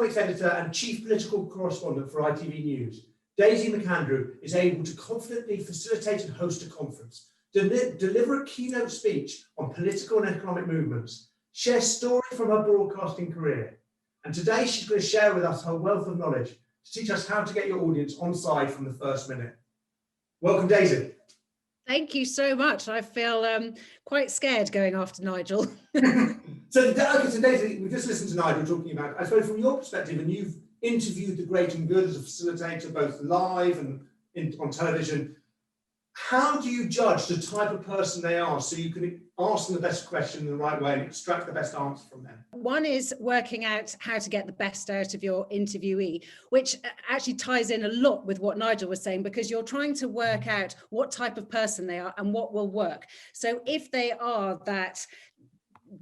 economics editor and chief political correspondent for ITV News, Daisy McAndrew is able to confidently facilitate and host a conference, deliver a keynote speech on political and economic movements, share stories from her broadcasting career. And today she's going to share with us her wealth of knowledge to teach us how to get your audience on side from the first minute. Welcome, Daisy. Thank you so much. I feel quite scared going after Nigel. So Daisy, we just listened to Nigel talking about, I suppose from your perspective, and you've interviewed the great and good as a facilitator, both live and on television. How do you judge the type of person they are so you can ask them the best question in the right way and extract the best answer from them? One is working out how to get the best out of your interviewee, which actually ties in a lot with what Nigel was saying, because you're trying to work out what type of person they are and what will work. So if they are that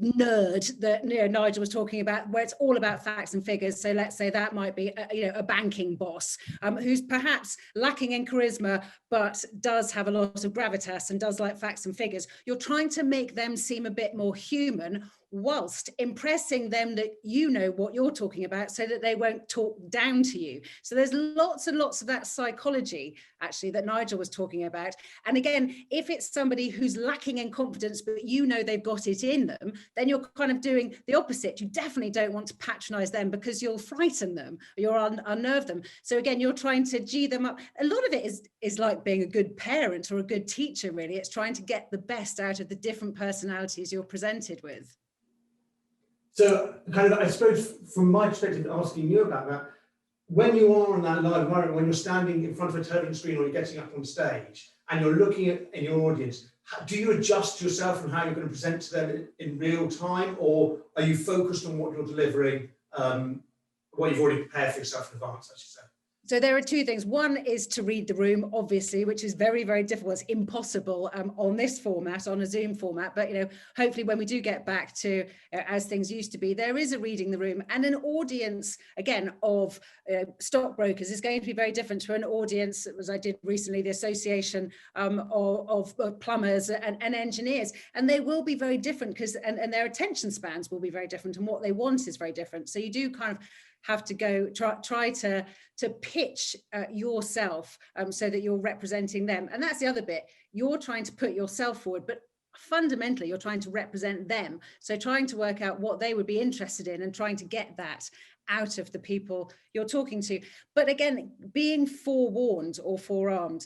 nerd that Nigel was talking about, where it's all about facts and figures, so let's say that might be a banking boss who's perhaps lacking in charisma but does have a lot of gravitas and does like facts and figures, you're trying to make them seem a bit more human whilst impressing them that you know what you're talking about so that they won't talk down to you. So there's lots and lots of that psychology actually that Nigel was talking about. And again, if it's somebody who's lacking in confidence but you know they've got it in them, then you're kind of doing the opposite. You definitely don't want to patronize them because you'll frighten them, you'll unnerve them. So again, you're trying to G them up. A lot of it is like being a good parent or a good teacher, really. It's trying to get the best out of the different personalities you're presented with. So kind of, I suppose from my perspective, asking you about that, when you are on that live environment, when you're standing in front of a television screen or you're getting up on stage and you're looking at your audience, do you adjust yourself and how you're going to present to them in real time, or are you focused on what you're delivering, what you've already prepared for yourself in advance, I should say? So there are two things. One is to read the room, obviously, which is very, very difficult. It's impossible on this format, on a Zoom format. But, hopefully when we do get back to as things used to be, there is a reading the room, and an audience, again, of stockbrokers is going to be very different to an audience, as I did recently, the association of plumbers and engineers. And they will be very different because and their attention spans will be very different, and what they want is very different. So you do kind of have to go try to pitch yourself so that you're representing them. And that's the other bit. You're trying to put yourself forward, but fundamentally you're trying to represent them. So trying to work out what they would be interested in and trying to get that out of the people you're talking to. But again, being forewarned or forearmed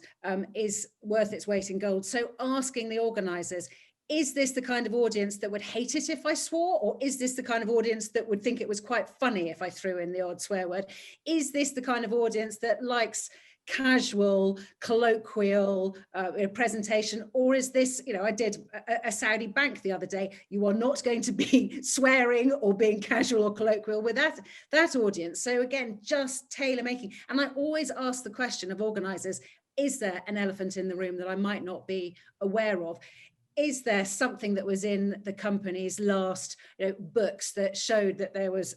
is worth its weight in gold. So asking the organisers, is this the kind of audience that would hate it if I swore? Or is this the kind of audience that would think it was quite funny if I threw in the odd swear word? Is this the kind of audience that likes casual, colloquial presentation? Or is this, I did a Saudi bank the other day. You are not going to be swearing or being casual or colloquial with that audience. So again, just tailor making. And I always ask the question of organisers, is there an elephant in the room that I might not be aware of? Is there something that was in the company's last books that showed that there was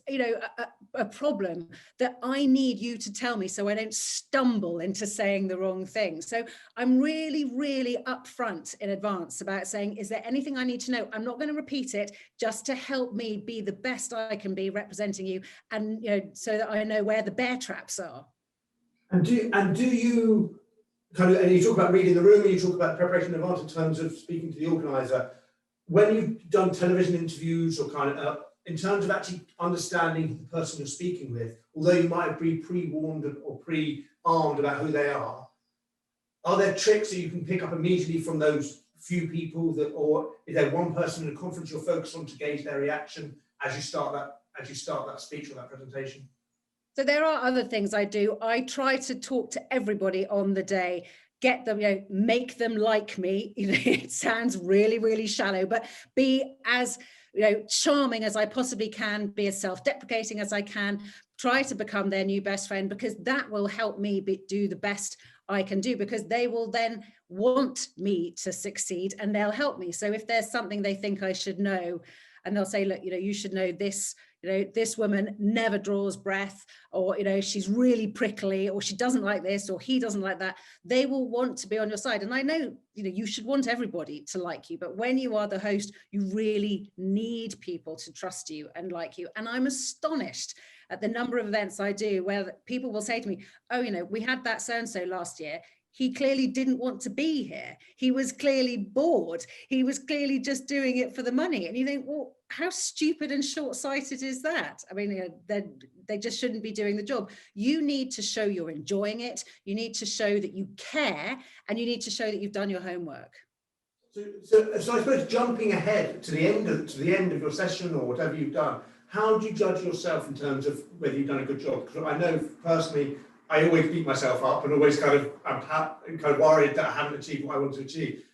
a problem that I need you to tell me so I don't stumble into saying the wrong thing? So I'm really, really upfront in advance about saying, is there anything I need to know? I'm not going to repeat it, just to help me be the best I can be representing you, and so that I know where the bear traps are. And do you kind of, and you talk about reading the room, and you talk about preparation in advance in terms of speaking to the organizer. When you've done television interviews or kind of in terms of actually understanding the person you're speaking with, although you might be pre-warned or pre-armed about who they are there tricks that you can pick up immediately from those few people, or is there one person in a conference you're focused on to gauge their reaction as you start that speech or that presentation? So there are other things I do. I try to talk to everybody on the day, get them, make them like me. It sounds really, really shallow, but be as charming as I possibly can, be as self-deprecating as I can, try to become their new best friend, because that will help me do the best I can do, because they will then want me to succeed and they'll help me. So if there's something they think I should know, and they'll say, look, you should know this, this woman never draws breath, or, she's really prickly, or she doesn't like this, or he doesn't like that. They will want to be on your side. And I know, you should want everybody to like you, but when you are the host, you really need people to trust you and like you. And I'm astonished at the number of events I do where people will say to me, oh, you know, we had that so-and-so last year. He clearly didn't want to be here. He was clearly bored. He was clearly just doing it for the money. And you think, well, how stupid and short-sighted is that? I mean, you know, they just shouldn't be doing the job. You need to show you're enjoying it. You need to show that you care, and you need to show that you've done your homework. So I suppose jumping ahead to the end of your session or whatever you've done, how do you judge yourself in terms of whether you've done a good job? Because I know personally, I always beat myself up and always I'm kind of worried that I haven't achieved what I want to achieve.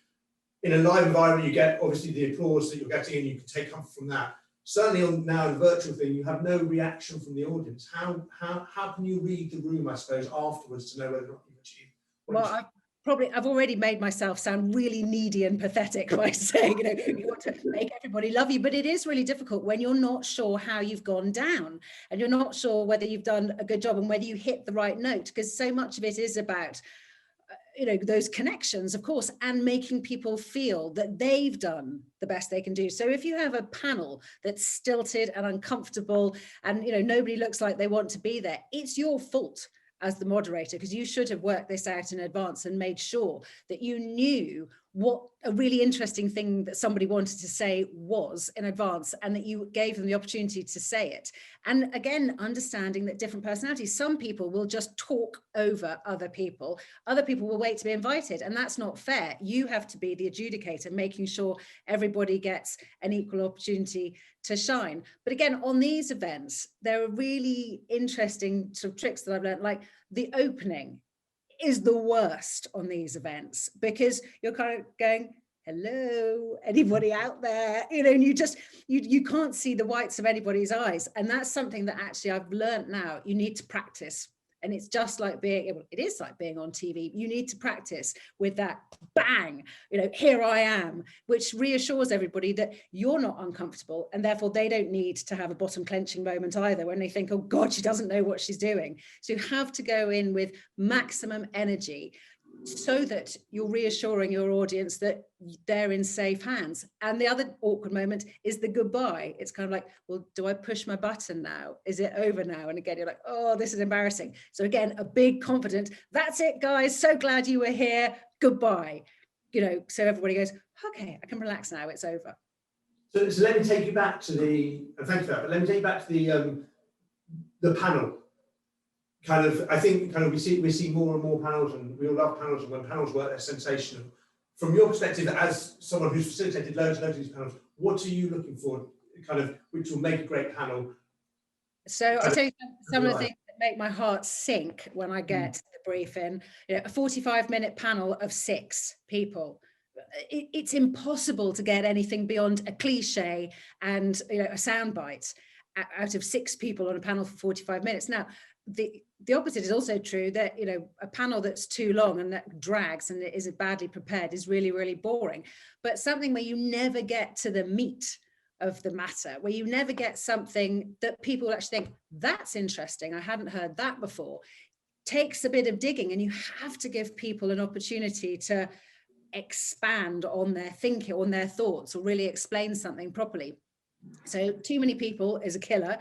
In a live environment, you get obviously the applause that you're getting, and you can take comfort from that. Certainly now in the virtual thing, you have no reaction from the audience. How can you read the room, I suppose, afterwards to know whether or not you've achieved? Well, I've already made myself sound really needy and pathetic by saying, you know, you want to make everybody love you, but it is really difficult when you're not sure how you've gone down, and you're not sure whether you've done a good job and whether you hit the right note, because so much of it is about, you know, those connections, of course, and making people feel that they've done the best they can do. So if you have a panel that's stilted and uncomfortable, and, you know, nobody looks like they want to be there, it's your fault as the moderator, because you should have worked this out in advance and made sure that you knew what a really interesting thing that somebody wanted to say was in advance, and that you gave them the opportunity to say it. And again, understanding that different personalities, some people will just talk over other people will wait to be invited, and that's not fair. You have to be the adjudicator, making sure everybody gets an equal opportunity to shine. But again, on these events, there are really interesting sort of tricks that I've learned, like the opening is the worst on these events, because you're kind of going, hello, anybody out there? You know, and you can't see the whites of anybody's eyes. And that's something that actually I've learned now. You need to practice. And it is like being on TV. You need to practice with that bang, you know, here I am, which reassures everybody that you're not uncomfortable, and therefore they don't need to have a bottom clenching moment either when they think, oh God, she doesn't know what she's doing. So you have to go in with maximum energy, so that you're reassuring your audience that they're in safe hands. And the other awkward moment is the goodbye. It's kind of like, well, do I push my button now? Is it over now? And again, you're like, oh, this is embarrassing. So again, a big confident, that's it, guys. So glad you were here. Goodbye. You know, so everybody goes, okay, I can relax now. It's over. So let me take you back to thank you for that, but let me take you back to the panel. Kind of, I think kind of we see more and more panels, and we all love panels, and when panels work, they're sensational. From your perspective, as someone who's facilitated loads of these panels, what are you looking for, kind of, which will make a great panel? So I'll tell you some of the things that make my heart sink when I get the briefing. You know, a 45-minute panel of 6 people. It's impossible to get anything beyond a cliche and, you know, a soundbite out of 6 people on a panel for 45 minutes. Now, the opposite is also true, that, you know, a panel that's too long and that drags and is badly prepared is really, really boring. But something where you never get to the meat of the matter, where you never get something that people actually think, that's interesting, I hadn't heard that before, takes a bit of digging, and you have to give people an opportunity to expand on their thinking, on their thoughts, or really explain something properly. So too many people is a killer.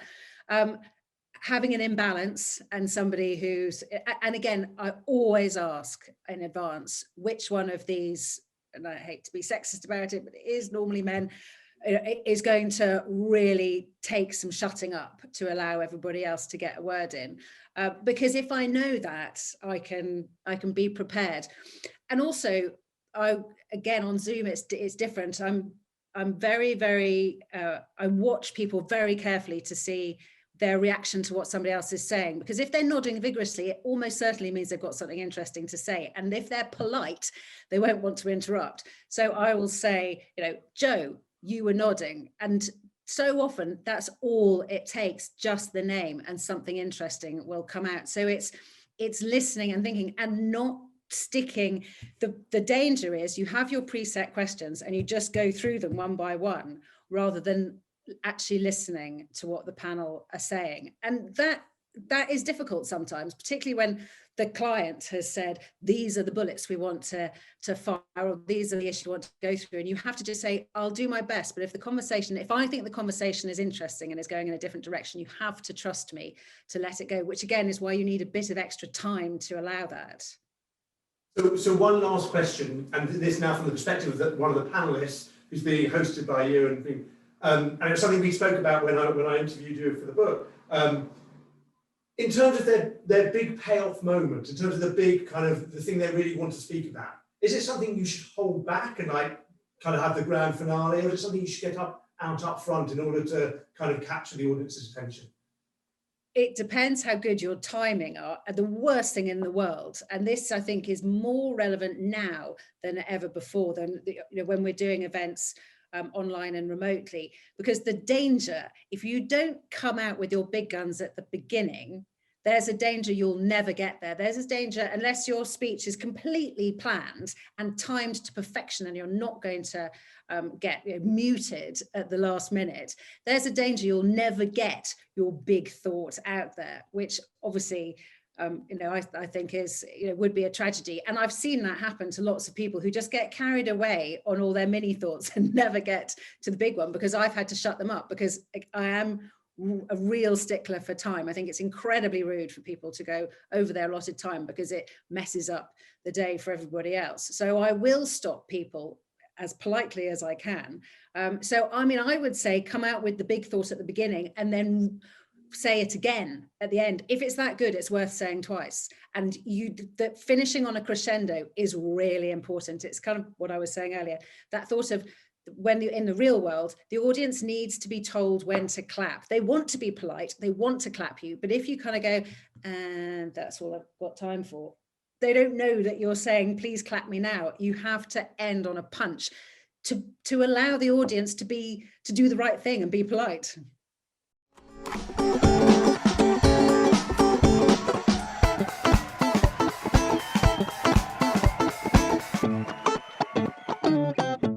Having an imbalance, and somebody who's, and again, I always ask in advance, which one of these, and I hate to be sexist about it, but it is normally men, is going to really take some shutting up to allow everybody else to get a word in. Because if I know that, I can be prepared. And also, again, on Zoom, it's different. I'm very, very, I watch people very carefully to see their reaction to what somebody else is saying, because if they're nodding vigorously, it almost certainly means they've got something interesting to say. And if they're polite, they won't want to interrupt. So I will say, you know, Joe, you were nodding. And so often that's all it takes, just the name, and something interesting will come out. So it's listening and thinking, and not sticking. The danger is you have your preset questions and you just go through them one by one, rather than actually listening to what the panel are saying. And that that is difficult sometimes, particularly when the client has said, these are the bullets we want to fire, or these are the issues we want to go through. And you have to just say, I'll do my best. But if I think the conversation is interesting and is going in a different direction, you have to trust me to let it go, which again is why you need a bit of extra time to allow that. So one last question, and this now from the perspective of one of the panelists who's being hosted by you, and it's something we spoke about when I interviewed you for the book. In terms of their big payoff moment, in terms of the big kind of the thing they really want to speak about, is it something you should hold back and like kind of have the grand finale, or is it something you should get out up front in order to kind of capture the audience's attention? It depends how good your timing are. The worst thing in the world, and this I think is more relevant now than ever before, when we're doing events online and remotely, because the danger, if you don't come out with your big guns at the beginning, there's a danger you'll never get there. There's a danger, unless your speech is completely planned and timed to perfection and you're not going to get muted at the last minute, there's a danger you'll never get your big thought out there, which obviously I think is, would be a tragedy. And I've seen that happen to lots of people who just get carried away on all their mini thoughts and never get to the big one, because I've had to shut them up, because I am a real stickler for time. I think it's incredibly rude for people to go over their allotted time because it messes up the day for everybody else. So I will stop people as politely as I can. So, I mean, I would say come out with the big thought at the beginning and then say it again at the end. If it's that good, it's worth saying twice. And that finishing on a crescendo is really important. It's kind of what I was saying earlier, that thought of when you're in the real world, the audience needs to be told when to clap. They want to be polite, they want to clap you, but if you kind of go, and that's all I've got time for, they don't know that you're saying, please clap me now. You have to end on a punch to allow the audience to do the right thing and be polite.